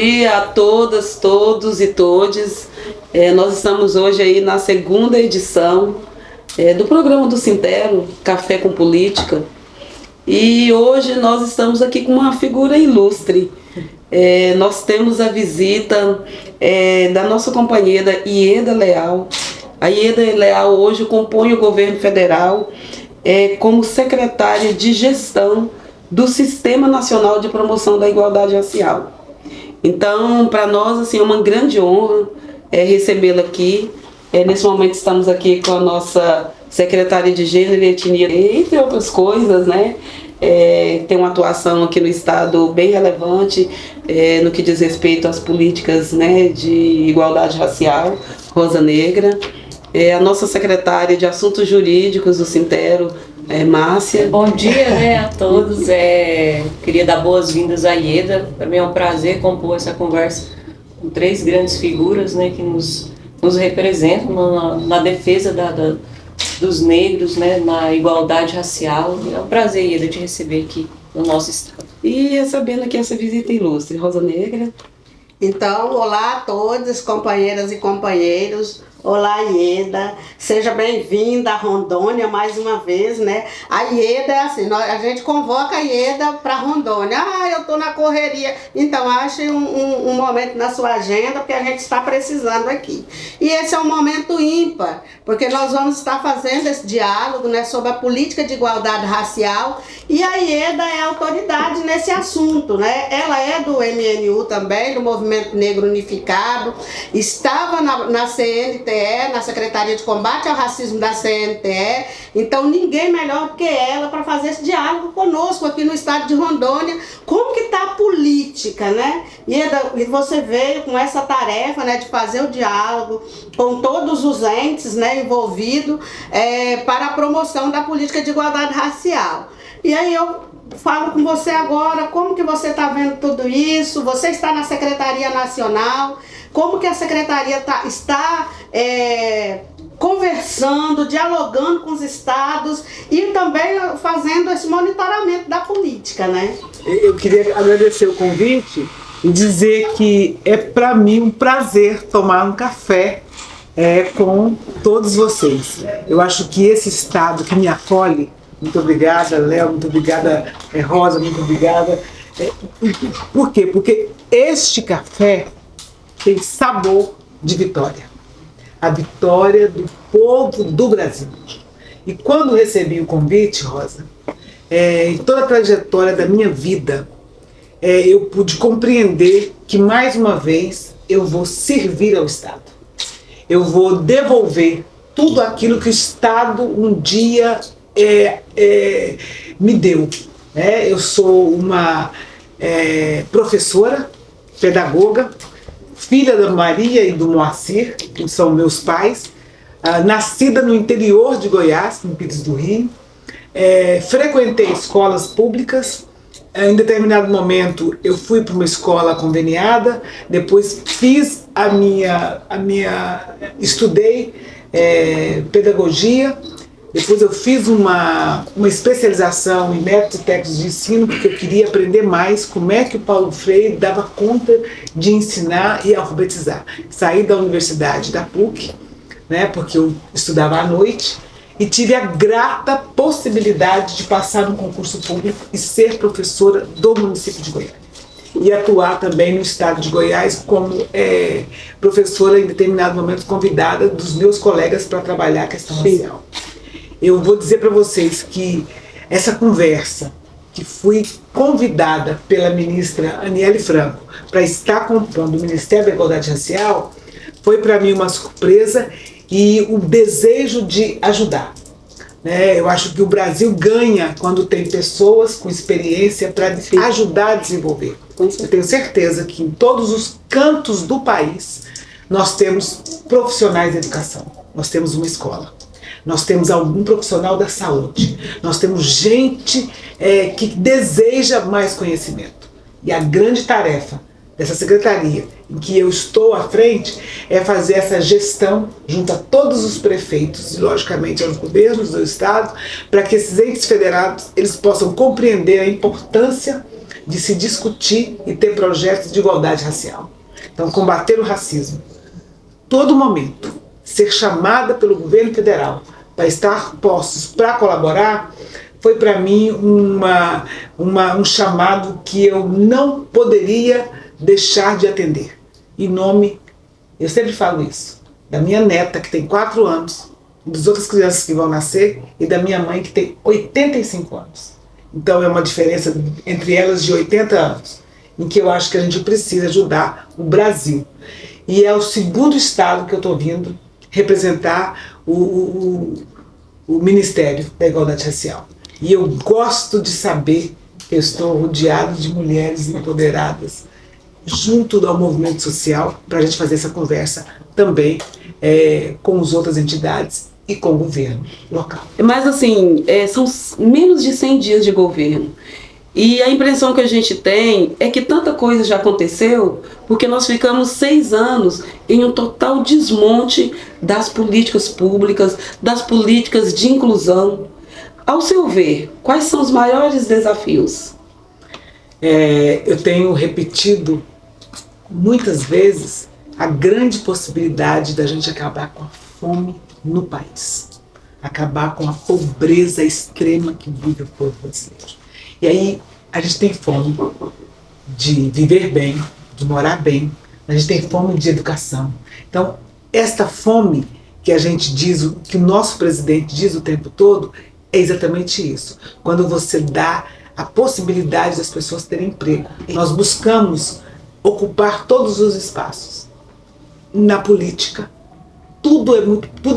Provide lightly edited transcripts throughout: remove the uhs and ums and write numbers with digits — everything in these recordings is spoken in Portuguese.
dia a todas, todos e todes. Nós estamos hoje aí na segunda edição do programa do Sintero, Café com Política. E hoje nós estamos aqui com uma figura ilustre. Nós temos a visita da nossa companheira Ieda Leal. A Ieda Leal hoje compõe o governo federal como secretária de gestão do Sistema Nacional de Promoção da Igualdade Racial. Então, para nós, assim, é uma grande honra recebê-la aqui. Nesse momento estamos aqui com a nossa secretária de Gênero e Etnia, entre outras coisas, né? Tem uma atuação aqui no Estado bem relevante no que diz respeito às políticas, né, de igualdade racial, Rosa Negra. A nossa secretária de Assuntos Jurídicos do Sintero, Márcia. Bom dia, né, a todos. Queria dar boas-vindas à Ieda. Para mim é um prazer compor essa conversa com três grandes figuras, né, que nos representam na defesa dos negros, né, na igualdade racial. É um prazer, Ieda, te receber aqui no nosso estado. E recebendo aqui essa visita ilustre, Rosa Negra. Então, olá a todos, companheiras e companheiros. Olá, Ieda, seja bem-vinda a Rondônia mais uma vez, né? A Ieda é assim, a gente convoca a Ieda para Rondônia. Eu tô na correria. Então, ache um momento na sua agenda, porque a gente está precisando aqui. E esse é um momento ímpar, porque nós vamos estar fazendo esse diálogo, né, sobre a política de igualdade racial, e a Ieda é autoridade nesse assunto, né? Ela é do MNU também, do Movimento Negro Unificado, estava na CNTE, na Secretaria de Combate ao Racismo da CNTE, então ninguém melhor do que ela para fazer esse diálogo conosco aqui no estado de Rondônia. Como que está a política, né? E você veio com essa tarefa, né, de fazer o diálogo com todos os entes, né, envolvidos para a promoção da política de igualdade racial. E aí eu falo com você agora, como que você está vendo tudo isso? Você está na Secretaria Nacional, como que a Secretaria está conversando, dialogando com os estados e também fazendo esse monitoramento da política, né? Eu queria agradecer o convite e dizer que é para mim um prazer tomar um café com todos vocês. Eu acho que esse estado que me acolhe, muito obrigada, Léo, muito obrigada, Rosa, muito obrigada. Por quê? Porque este café tem sabor de vitória. A vitória do povo do Brasil. E quando recebi o convite, Rosa, em toda a trajetória da minha vida, eu pude compreender que, mais uma vez, eu vou servir ao Estado. Eu vou devolver tudo aquilo que o Estado um dia me deu. Eu sou uma professora, pedagoga, filha da Maria e do Moacir, que são meus pais, nascida no interior de Goiás, no Pires do Rio. Frequentei escolas públicas. Em determinado momento eu fui para uma escola conveniada, depois fiz estudei pedagogia. Depois eu fiz uma especialização em métodos e técnicos de ensino, porque eu queria aprender mais como é que o Paulo Freire dava conta de ensinar e alfabetizar. Saí da Universidade da PUC, né, porque eu estudava à noite, e tive a grata possibilidade de passar no concurso público e ser professora do município de Goiânia. E atuar também no estado de Goiás como professora, em determinado momento, convidada dos meus colegas para trabalhar a questão racial. Eu vou dizer para vocês que essa conversa, que fui convidada pela ministra Aniele Franco para estar compondo o Ministério da Igualdade Racial, foi para mim uma surpresa e o desejo de ajudar. Eu acho que o Brasil ganha quando tem pessoas com experiência para ajudar a desenvolver. Eu tenho certeza que em todos os cantos do país nós temos profissionais de educação, nós temos uma escola. Nós temos algum profissional da saúde, nós temos gente que deseja mais conhecimento. E a grande tarefa dessa secretaria, em que eu estou à frente, é fazer essa gestão junto a todos os prefeitos e, logicamente, aos governos do Estado, para que esses entes federados eles possam compreender a importância de se discutir e ter projetos de igualdade racial. Então, combater o racismo. Todo momento, ser chamada pelo governo federal para estar postos para colaborar, foi para mim um chamado que eu não poderia deixar de atender. Em nome, eu sempre falo isso, da minha neta, que tem 4 anos, das outras crianças que vão nascer, e da minha mãe, que tem 85 anos. Então é uma diferença entre elas de 80 anos, em que eu acho que a gente precisa ajudar o Brasil. E é o segundo estado que eu estou vindo representar o Ministério da Igualdade Racial. E eu gosto de saber que eu estou rodeado de mulheres empoderadas, junto ao movimento social, para a gente fazer essa conversa também com as outras entidades e com o governo local. Mas assim, são menos de 100 dias de governo. E a impressão que a gente tem é que tanta coisa já aconteceu, porque nós ficamos 6 anos em um total desmonte das políticas públicas, das políticas de inclusão. Ao seu ver, quais são os maiores desafios? Eu tenho repetido muitas vezes a grande possibilidade da gente acabar com a fome no país, acabar com a pobreza extrema que vive o povo brasileiro. E aí a gente tem fome de viver bem, de morar bem, a gente tem fome de educação. Então, esta fome que a gente diz, que o nosso presidente diz o tempo todo, é exatamente isso. Quando você dá a possibilidade das pessoas terem emprego. Nós buscamos ocupar todos os espaços. Na política, tudo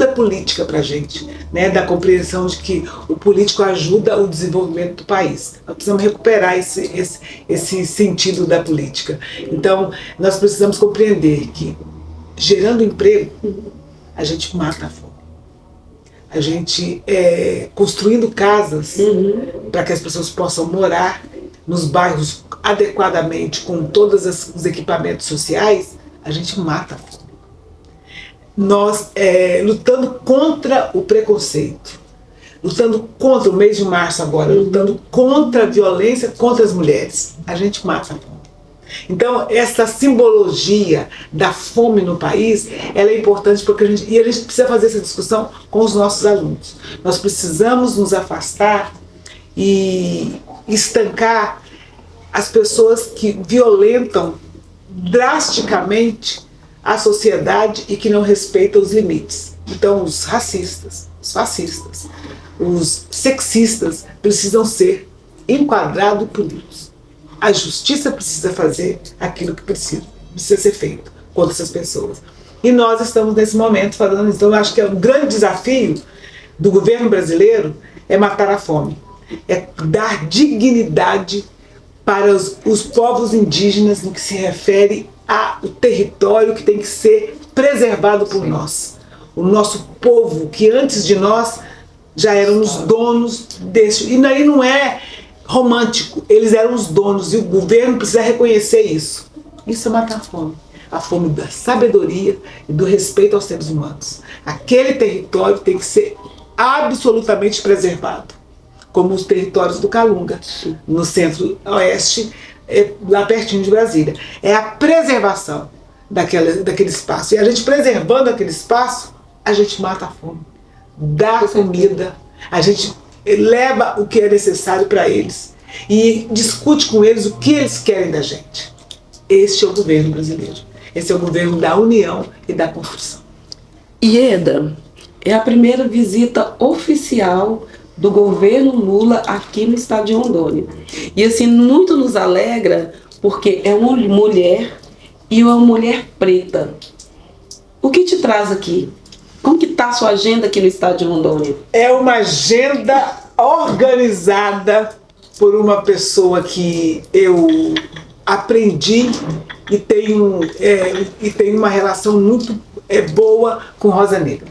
é política para a gente, né? Da compreensão de que o político ajuda o desenvolvimento do país. Nós precisamos recuperar esse sentido da política. Então, nós precisamos compreender que, gerando emprego, a gente mata a fome. A gente construindo casas para que as pessoas possam morar nos bairros adequadamente, com todos os equipamentos sociais, a gente mata a fome. Nós lutando contra o preconceito, lutando contra o mês de março agora, lutando contra a violência contra as mulheres, a gente mata a fome. Então, essa simbologia da fome no país, ela é importante porque a gente precisa fazer essa discussão com os nossos alunos. Nós precisamos nos afastar e estancar as pessoas que violentam drasticamente a sociedade e que não respeitam os limites. Então, os racistas, os fascistas, os sexistas precisam ser enquadrados e punidos. A justiça precisa fazer aquilo que precisa ser feito contra essas pessoas. E nós estamos nesse momento falando, então eu acho que um grande desafio do governo brasileiro é matar a fome, é dar dignidade para os povos indígenas no que se refere ao território que tem que ser preservado por nós. O nosso povo, que antes de nós já eram os donos desse. E aí não é romântico, eles eram os donos e o governo precisa reconhecer isso. Isso é matar a fome da sabedoria e do respeito aos seres humanos. Aquele território tem que ser absolutamente preservado, como os territórios do Calunga, no centro-oeste, lá pertinho de Brasília. É a preservação daquele espaço. E a gente preservando aquele espaço, a gente mata a fome, dá comida, a gente leva o que é necessário para eles e discute com eles o que eles querem da gente. Este é o governo brasileiro. Esse é o governo da união e da construção. Ieda, é a primeira visita oficial do governo Lula aqui no estado de Rondônia. E assim, muito nos alegra porque é uma mulher e uma mulher preta. O que te traz aqui? Como que está a sua agenda aqui no estado de Rondônia? É uma agenda organizada por uma pessoa que eu aprendi e tenho uma relação muito boa com Rosa Negra.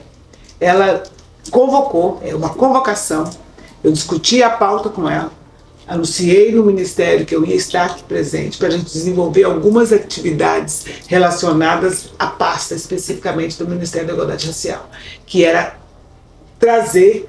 Ela convocou, uma convocação, eu discuti a pauta com ela, anunciei no Ministério que eu ia estar aqui presente para a gente desenvolver algumas atividades relacionadas à pasta, especificamente do Ministério da Igualdade Racial, que era trazer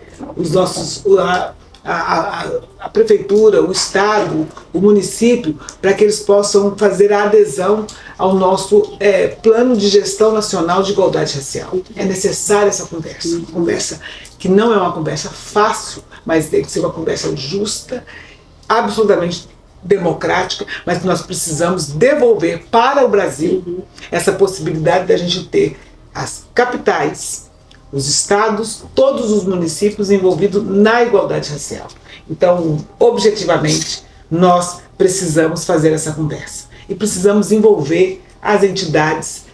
a prefeitura, o estado, o município, para que eles possam fazer a adesão ao nosso plano de gestão nacional de igualdade racial. É necessária essa conversa que não é uma conversa fácil, mas tem que ser uma conversa justa, absolutamente democrática, mas que nós precisamos devolver para o Brasil essa possibilidade da gente ter as capitais, os estados, todos os municípios envolvidos na igualdade racial. Então, objetivamente, nós precisamos fazer essa conversa e precisamos envolver as entidades,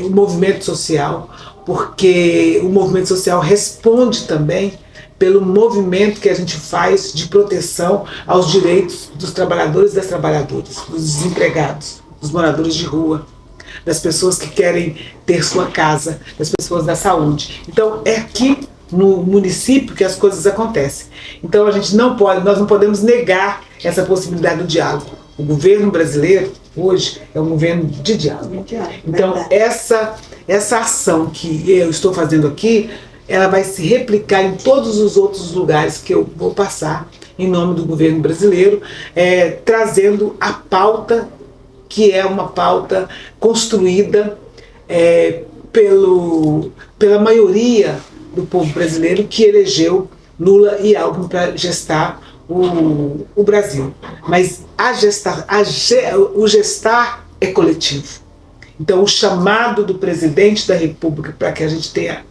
o movimento social, porque o movimento social responde também pelo movimento que a gente faz de proteção aos direitos dos trabalhadores e das trabalhadoras, dos desempregados, dos moradores de rua, das pessoas que querem ter sua casa, das pessoas da saúde. Então é aqui no município que as coisas acontecem. Então nós não podemos negar essa possibilidade do diálogo. O governo brasileiro hoje é um governo de diálogo. Então essa ação que eu estou fazendo aqui, ela vai se replicar em todos os outros lugares que eu vou passar em nome do governo brasileiro, trazendo a pauta que é uma pauta construída pela maioria do povo brasileiro que elegeu Lula e Alckmin para gestar o Brasil. Mas o gestar é coletivo. Então o chamado do presidente da República para que a gente tenha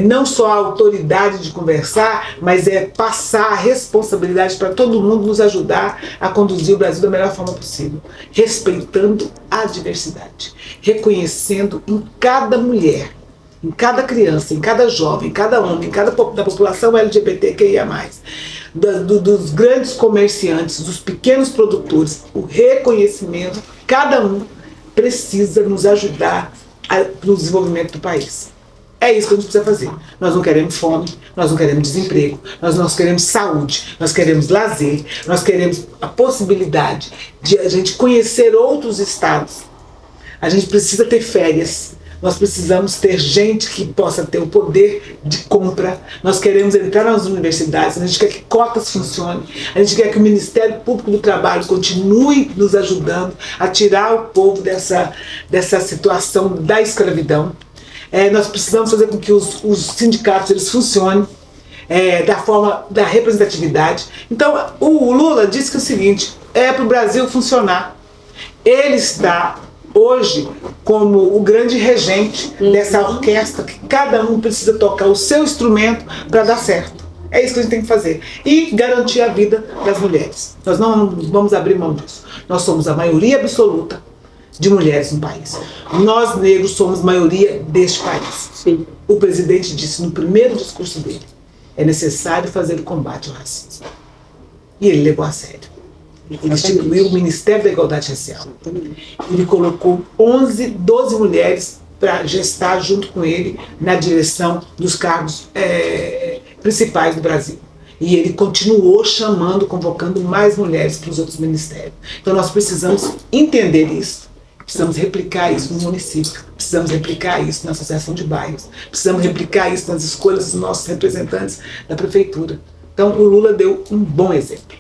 não só a autoridade de conversar, mas passar a responsabilidade para todo mundo nos ajudar a conduzir o Brasil da melhor forma possível, respeitando a diversidade, reconhecendo em cada mulher, em cada criança, em cada jovem, em cada homem, da população LGBTQIA+, dos grandes comerciantes, dos pequenos produtores, o reconhecimento, cada um precisa nos ajudar no desenvolvimento do país. É isso que a gente precisa fazer. Nós não queremos fome, nós não queremos desemprego, nós queremos saúde, nós queremos lazer, nós queremos a possibilidade de a gente conhecer outros estados. A gente precisa ter férias, nós precisamos ter gente que possa ter o poder de compra, nós queremos entrar nas universidades, a gente quer que cotas funcionem, a gente quer que o Ministério Público do Trabalho continue nos ajudando a tirar o povo dessa situação da escravidão. Nós precisamos fazer com que os sindicatos eles funcionem da forma da representatividade. Então o Lula disse que é o seguinte, para o Brasil funcionar. Ele está hoje como o grande regente dessa orquestra que cada um precisa tocar o seu instrumento para dar certo. É isso que a gente tem que fazer. E garantir a vida das mulheres. Nós não vamos abrir mão disso. Nós somos a maioria absoluta de mulheres no país. Nós, negros, somos maioria deste país. Sim. O presidente disse no primeiro discurso dele, é necessário fazer o combate ao racismo. E ele levou a sério. Ele instituiu o Ministério da Igualdade Racial. Ele colocou 12 mulheres para gestar junto com ele na direção dos cargos principais do Brasil. E ele continuou convocando mais mulheres para os outros ministérios. Então nós precisamos entender isso. Precisamos replicar isso no município, precisamos replicar isso na associação de bairros, precisamos replicar isso nas escolhas dos nossos representantes da prefeitura. Então o Lula deu um bom exemplo.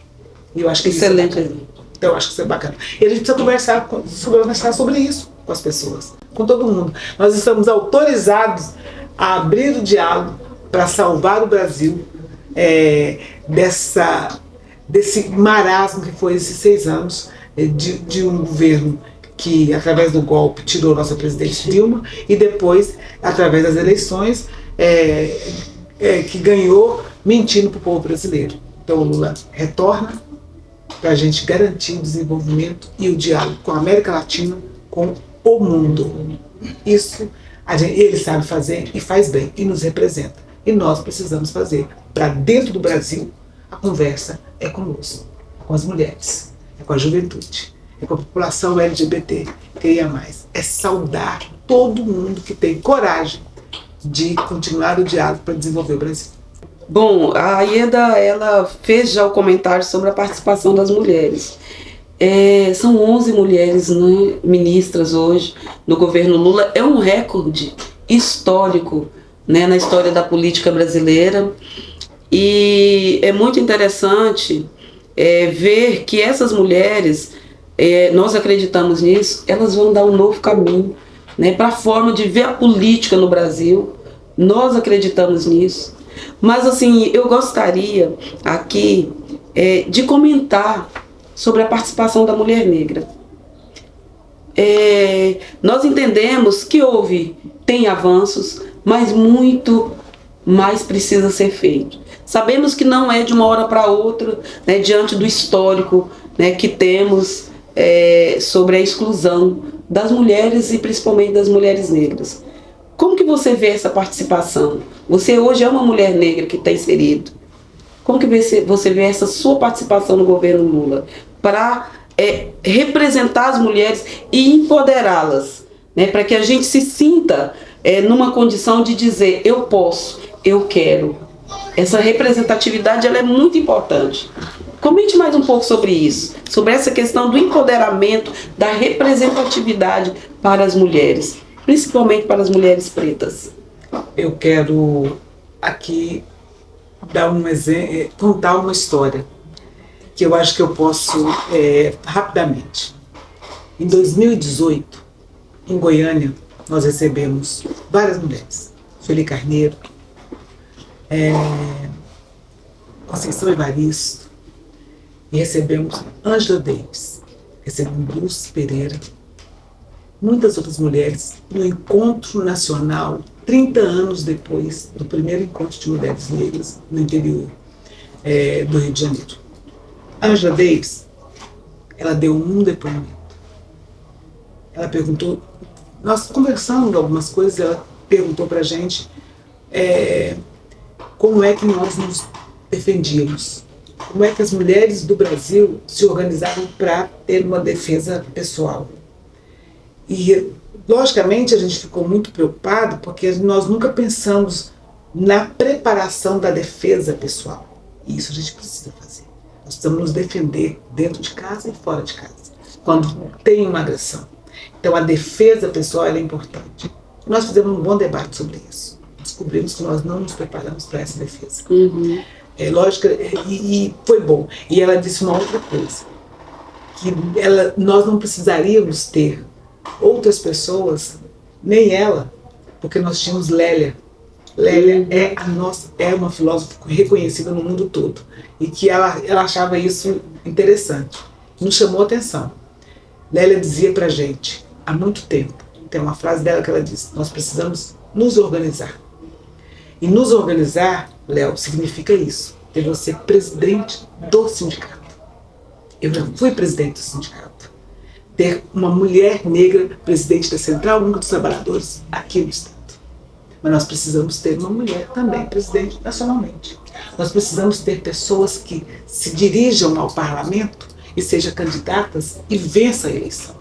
E eu acho que excelente exemplo. Então eu acho que isso é bacana. E a gente precisa conversar sobre isso com as pessoas, com todo mundo. Nós estamos autorizados a abrir o diálogo para salvar o Brasil desse marasmo que foi esses 6 anos de um governo que, através do golpe, tirou nossa presidente Dilma e depois, através das eleições, que ganhou mentindo para o povo brasileiro. Então o Lula retorna para a gente garantir o desenvolvimento e o diálogo com a América Latina, com o mundo. Isso ele sabe fazer e faz bem, e nos representa. E nós precisamos fazer. Para dentro do Brasil, a conversa é conosco, com as mulheres, com a juventude, com a população LGBT, é saudar todo mundo que tem coragem de continuar o diálogo para desenvolver o Brasil. Bom, a Ieda, ela fez já o comentário sobre a participação das mulheres. São 11 mulheres, né, ministras hoje no governo Lula. É um recorde histórico, né, na história da política brasileira. E é muito interessante ver que essas mulheres, nós acreditamos nisso, elas vão dar um novo caminho, né, para a forma de ver a política no Brasil. Nós acreditamos nisso. Mas assim, eu gostaria aqui de comentar sobre a participação da mulher negra. Nós entendemos que tem avanços, mas muito mais precisa ser feito. Sabemos que não é de uma hora para outra, né, diante do histórico, né, que temos sobre a exclusão das mulheres e principalmente das mulheres negras. Como que você vê essa participação? Você hoje é uma mulher negra que está inserido. Como que você vê essa sua participação no governo Lula para representar as mulheres e empoderá-las, né, para que a gente se sinta numa condição de dizer: eu posso, eu quero. Essa representatividade, ela é muito importante. Comente mais um pouco sobre isso, sobre essa questão do empoderamento, da representatividade para as mulheres, principalmente para as mulheres pretas. Eu quero aqui dar um exemplo, contar uma história que eu acho que eu posso rapidamente. Em 2018, em Goiânia, nós recebemos várias mulheres. Sueli Carneiro, Conceição Evaristo, e recebemos Angela Davis, recebemos Dulce Pereira, muitas outras mulheres no Encontro Nacional, 30 anos depois do primeiro encontro de mulheres negras no interior do Rio de Janeiro. A Angela Davis, ela deu um depoimento. Ela perguntou, nós conversamos algumas coisas, ela perguntou pra gente como é que nós nos defendíamos, como é que as mulheres do Brasil se organizavam para ter uma defesa pessoal. E, logicamente, a gente ficou muito preocupado porque nós nunca pensamos na preparação da defesa pessoal. E isso a gente precisa fazer. Nós precisamos nos defender dentro de casa e fora de casa, quando tem uma agressão. Então, a defesa pessoal é importante. Nós fizemos um bom debate sobre isso. Descobrimos que nós não nos preparamos para essa defesa. Uhum. Lógico, e foi bom. E ela disse uma outra coisa, que nós não precisaríamos ter outras pessoas, nem ela, porque nós tínhamos Lélia. Lélia é uma filósofa reconhecida no mundo todo, e que ela achava isso interessante. Nos chamou a atenção. Lélia dizia pra gente, há muito tempo, tem uma frase dela que ela diz: nós precisamos nos organizar. E nos organizar, Léo, significa isso, ter você presidente do sindicato. Eu já fui presidente do sindicato. Ter uma mulher negra presidente da Central Única dos Trabalhadores aqui no Estado. Mas nós precisamos ter uma mulher também presidente nacionalmente. Nós precisamos ter pessoas que se dirijam ao parlamento e sejam candidatas e vençam a eleição.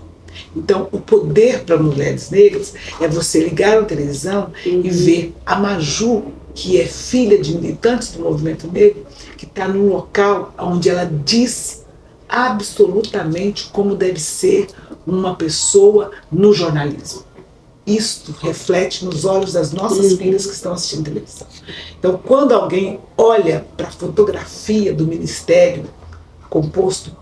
Então, o poder para mulheres negras é você ligar a televisão e ver a Maju, que é filha de militantes do movimento negro, que está num local onde ela diz absolutamente como deve ser uma pessoa no jornalismo. Isto reflete nos olhos das nossas filhas que estão assistindo televisão. Então, quando alguém olha para a fotografia do ministério composto,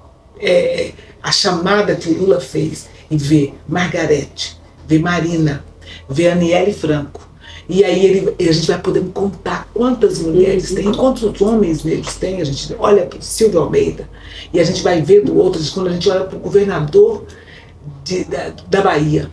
a chamada que o Lula fez, e vê Margarete, vê Marina, vê Aniele Franco, e aí a gente vai poder contar quantas mulheres tem, quantos homens negros tem. A gente olha para o Silvio Almeida e a gente vai ver do outro, quando a gente olha para o governador da Bahia,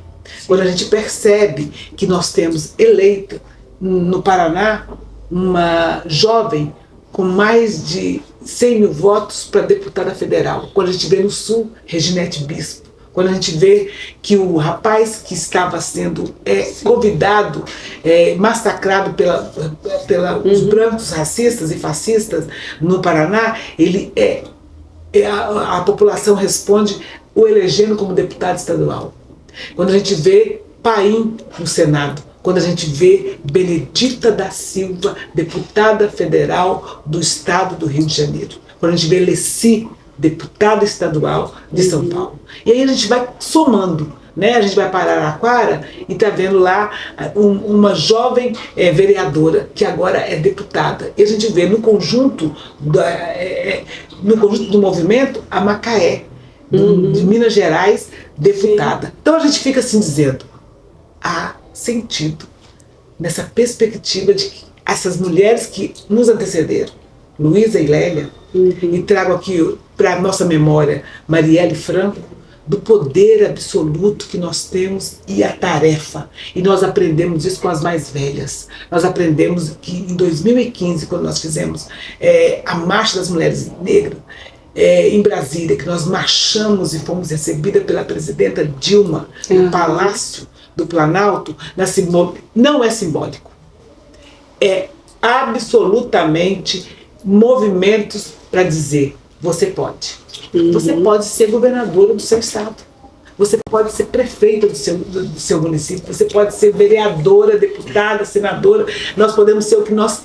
quando a gente percebe que nós temos eleita no Paraná uma jovem com mais de 100 mil votos para deputada federal, quando a gente vê no Sul Reginete Bispo, quando a gente vê que o rapaz que estava sendo convidado, massacrado pelos brancos racistas e fascistas no Paraná, a população responde o elegendo como deputado estadual. Quando a gente vê Paim no Senado, quando a gente vê Benedita da Silva, deputada federal do estado do Rio de Janeiro, quando a gente vê Leci, deputada estadual de São Paulo. E aí a gente vai somando né? A gente vai para Araraquara e está vendo lá uma jovem vereadora que agora é deputada. E a gente vê no conjunto do movimento a Macaé, de Minas Gerais, deputada. Sim. Então a gente fica assim dizendo, há sentido nessa perspectiva de que essas mulheres que nos antecederam, Luísa e Lélia, e trago aqui para a nossa memória Marielle Franco, do poder absoluto que nós temos e a tarefa. E nós aprendemos isso com as mais velhas. Nós aprendemos que em 2015, quando nós fizemos a Marcha das Mulheres Negras, em Brasília, que nós marchamos e fomos recebidas pela presidenta Dilma no Palácio do Planalto, não é simbólico. É absolutamente movimentos para dizer, você pode. Você pode ser governadora do seu estado. Você pode ser prefeita do seu município. Você pode ser vereadora, deputada, senadora. Nós podemos ser o que nós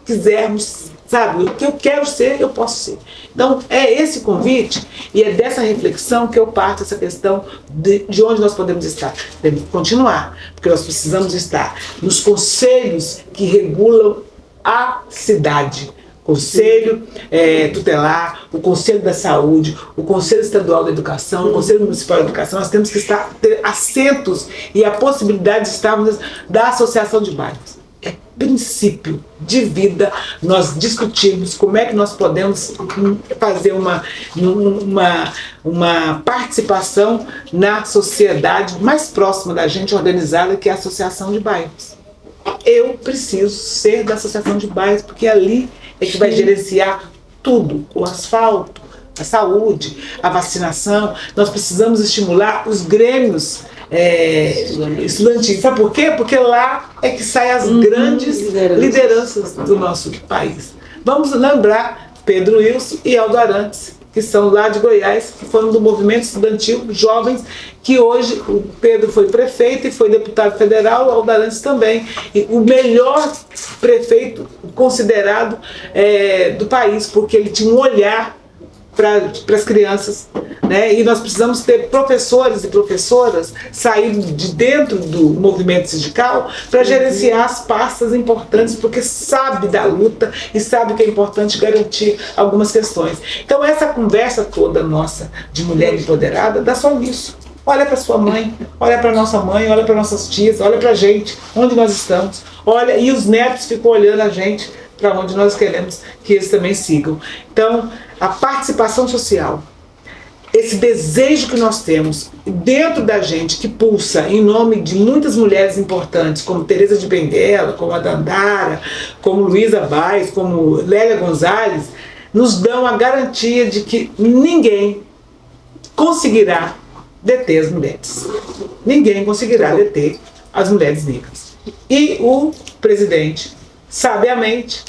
quisermos, sabe? O que eu quero ser, eu posso ser. Então, é esse convite e é dessa reflexão que eu parto essa questão de onde nós podemos estar. Temos que continuar, porque nós precisamos estar nos conselhos que regulam a cidade. Conselho tutelar, o Conselho da Saúde, o Conselho Estadual da Educação, o Conselho Municipal da Educação. Nós temos que ter assentos e a possibilidade de estarmos da Associação de Bairros. É princípio de vida nós discutirmos como é que nós podemos fazer uma participação na sociedade mais próxima da gente, organizada, que é a Associação de Bairros. Eu preciso ser da Associação de Bairros, porque ali é que vai gerenciar tudo, o asfalto, a saúde, a vacinação. Nós precisamos estimular os grêmios estudantis. Sabe por quê? Porque lá é que saem as grandes lideranças do nosso país. Vamos lembrar Pedro Wilson e Aldo Arantes, que são lá de Goiás, que foram do movimento estudantil, jovens, que hoje o Pedro foi prefeito e foi deputado federal, o Aldo Arantes também. E o melhor prefeito considerado do país, porque ele tinha um olhar para as crianças, né? E nós precisamos ter professores e professoras sair de dentro do movimento sindical para gerenciar as pastas importantes, porque sabe da luta e sabe que é importante garantir algumas questões. Então essa conversa toda nossa de mulher empoderada dá só nisso. Olha para sua mãe, olha para nossa mãe, olha para nossas tias, olha para a gente, onde nós estamos, olha, e os netos ficam olhando a gente para onde nós queremos que eles também sigam. Então, a participação social, esse desejo que nós temos dentro da gente, que pulsa em nome de muitas mulheres importantes, como Teresa de Benguela, como a Dandara, como Luísa Baez, como Lélia Gonzalez, nos dão a garantia de que ninguém conseguirá deter as mulheres. Ninguém conseguirá deter as mulheres negras. E o presidente, sabiamente,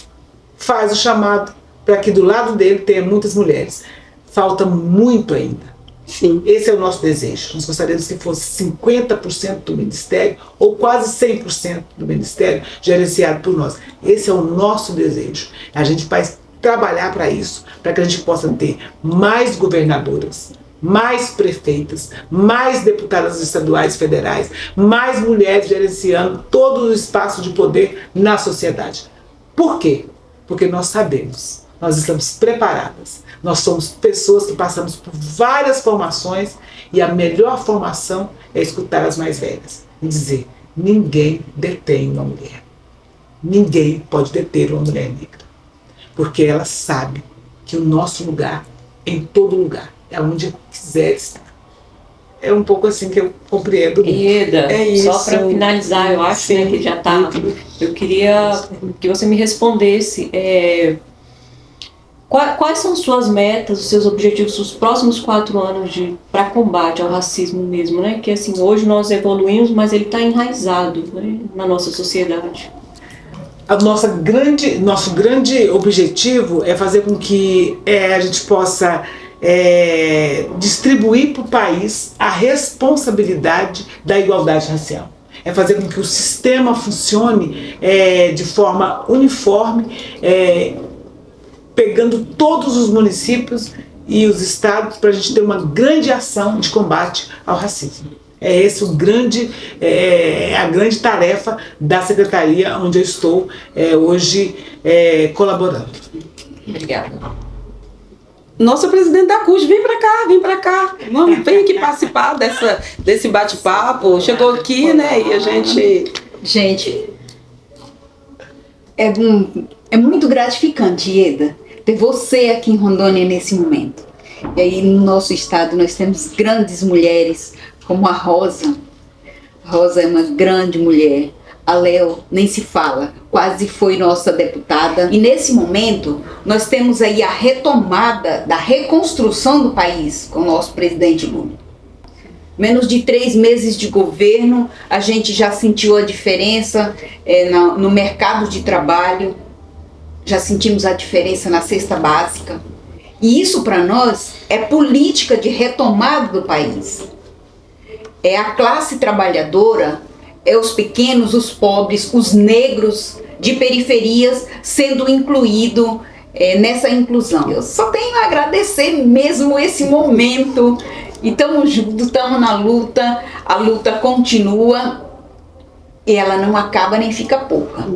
faz o chamado para que do lado dele tenha muitas mulheres. Falta muito ainda. Sim. Esse é o nosso desejo. Nós gostaríamos que fosse 50% do Ministério ou quase 100% do Ministério gerenciado por nós. Esse é o nosso desejo. A gente vai trabalhar para isso, para que a gente possa ter mais governadoras, mais prefeitas, mais deputadas estaduais e federais, mais mulheres gerenciando todo o espaço de poder na sociedade. Por quê? Porque nós sabemos, nós estamos preparadas, nós somos pessoas que passamos por várias formações e a melhor formação é escutar as mais velhas e dizer, ninguém detém uma mulher, ninguém pode deter uma mulher negra, porque ela sabe que o nosso lugar é em todo lugar, é onde quiser estar. É um pouco assim que eu compreendo. Ieda, só para finalizar, eu acho, né, que já está. Eu queria que você me respondesse quais são suas metas, os seus objetivos dos próximos 4 anos para combate ao racismo mesmo, né? Que assim, hoje nós evoluímos, mas ele está enraizado, né, na nossa sociedade. Nosso grande objetivo é fazer com que a gente possa distribuir para o país a responsabilidade da igualdade racial. É fazer com que o sistema funcione de forma uniforme, pegando todos os municípios e os estados para a gente ter uma grande ação de combate ao racismo. É esse a grande tarefa da secretaria onde eu estou hoje colaborando. Obrigada. Nossa presidente da CUT, vem pra cá. Vem aqui participar desse bate-papo. Chegou aqui, né, e a gente... Gente, é muito gratificante, Ieda, ter você aqui em Rondônia nesse momento. E aí no nosso estado nós temos grandes mulheres, como a Rosa. A Rosa é uma grande mulher. A Léo nem se fala, quase foi nossa deputada. E nesse momento nós temos aí a retomada da reconstrução do país com o nosso presidente Lula. Menos de 3 meses de governo, a gente já sentiu a diferença no mercado de trabalho, já sentimos a diferença na cesta básica. E isso para nós é política de retomada do país. É a classe trabalhadora, é os pequenos, os pobres, os negros de periferias sendo incluído nessa inclusão. Eu só tenho a agradecer mesmo esse momento. E estamos juntos, estamos na luta, a luta continua e ela não acaba nem fica pouca.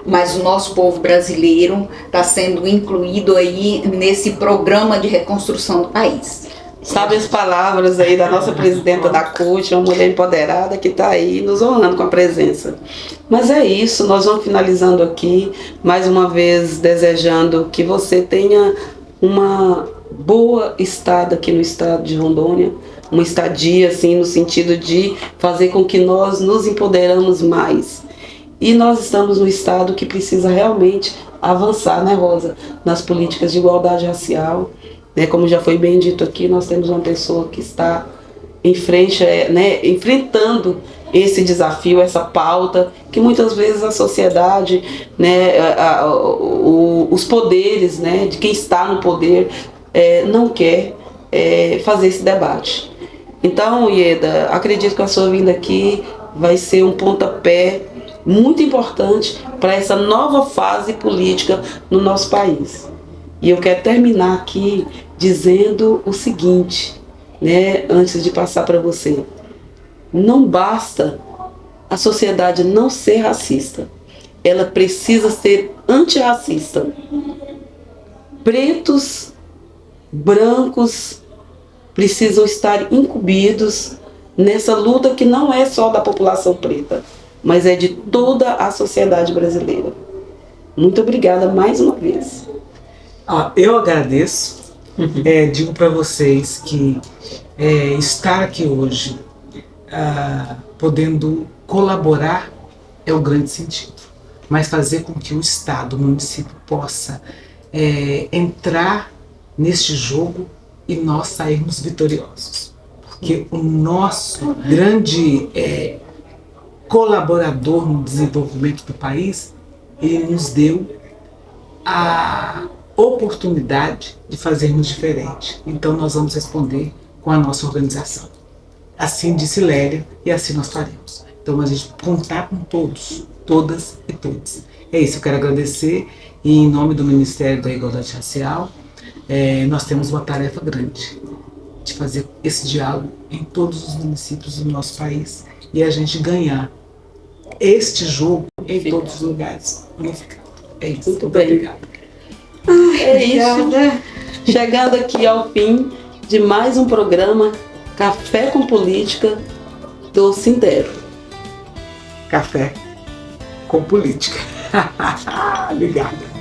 Mas o nosso povo brasileiro está sendo incluído aí nesse programa de reconstrução do país. Sabe as palavras aí da nossa presidenta da CUT, uma mulher empoderada que está aí nos honrando com a presença. Mas é isso, nós vamos finalizando aqui, mais uma vez desejando que você tenha uma boa estada aqui no estado de Rondônia, uma estadia assim no sentido de fazer com que nós nos empoderamos mais. E nós estamos no estado que precisa realmente avançar, né, Rosa, nas políticas de igualdade racial. Como já foi bem dito aqui, nós temos uma pessoa que está em frente, enfrentando esse desafio, essa pauta, que muitas vezes a sociedade, os poderes, de quem está no poder, não quer fazer esse debate. Então, Ieda, acredito que a sua vinda aqui vai ser um pontapé muito importante para essa nova fase política no nosso país. E eu quero terminar aqui dizendo o seguinte, antes de passar para você. Não basta a sociedade não ser racista, ela precisa ser antirracista. Pretos, brancos precisam estar incumbidos nessa luta que não é só da população preta, mas é de toda a sociedade brasileira. Muito obrigada mais uma vez. Eu agradeço, digo para vocês que estar aqui hoje, podendo colaborar, é o grande sentido, mas fazer com que o Estado, o município possa entrar neste jogo e nós sairmos vitoriosos, porque o nosso grande colaborador no desenvolvimento do país, ele nos deu a oportunidade de fazermos diferente. Então nós vamos responder com a nossa organização. Assim disse Lélia e assim nós faremos. Então a gente contar com todos, todas e todos. É isso, eu quero agradecer e em nome do Ministério da Igualdade Racial, nós temos uma tarefa grande de fazer esse diálogo em todos os municípios do nosso país e a gente ganhar este jogo em todos os lugares. É isso. Muito bem. Obrigado. É isso. Chegando aqui ao fim de mais um programa Café com Política do Sintero. Café com Política. Obrigada.